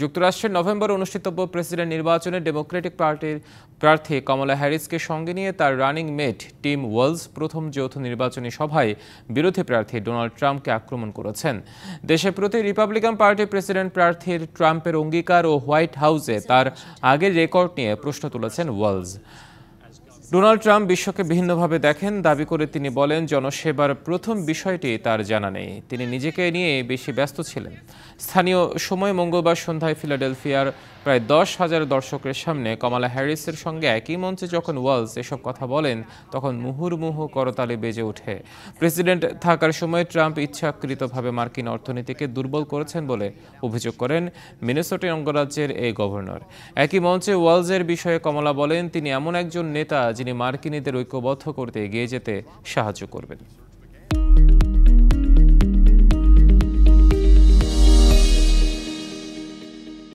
যুক্তরাষ্ট্রের নভেম্বরে অনুষ্ঠিতব্য প্রেসিডেন্ট নির্বাচনে ডেমোক্রেটিক পার্টির প্রার্থী কমলা হ্যারিসকে সঙ্গে নিয়ে তার রানিং মেট টিম ওয়ালজ প্রথম যৌথ নির্বাচনী সভায় বিরোধী প্রার্থী ডোনাল্ড ট্রাম্পকে আক্রমণ করেছেন। দেশের প্রতি রিপাবলিকান পার্টি প্রেসিডেন্ট প্রার্থীর ট্রাম্পের অঙ্গীকার ও হোয়াইট হাউসে তার আগের রেকর্ড নিয়ে প্রশ্ন তুলেছেন ওয়ালজ। ডোনাল্ড ট্রাম্প বিশ্বকে ভিন্নভাবে দেখেন দাবি করে তিনি বলেন, জনসেবার প্রথম বিষয়টি তার জানা নেই। তিনি নিজেকে নিয়ে বেশি ব্যস্ত ছিলেন। স্থানীয় সময় মঙ্গলবার সন্ধ্যায় ফিলাডেলফিয়ার প্রায় 10,000 দর্শকের সামনে কমলা হ্যারিসের সঙ্গে একই মঞ্চে যখন ওয়ালজ এসব কথা বলেন, তখন মুহুর্মুহু করতালি বেজে ওঠে। প্রেসিডেন্ট থাকার সময় ট্রাম্প ইচ্ছাকৃতভাবে মার্কিন অর্থনীতিকে দুর্বল করেছেন বলে অভিযোগ করেন মিনেসোটা অঙ্গরাজ্যের এই গভর্নর। একই মঞ্চে ওয়ালজের বিষয়ে কমলা বলেন, তিনি এমন একজন নেতা যিনি মার্কিনীদের ঐক্যবদ্ধ করতে এগিয়ে যেতে সাহায্য করবেন।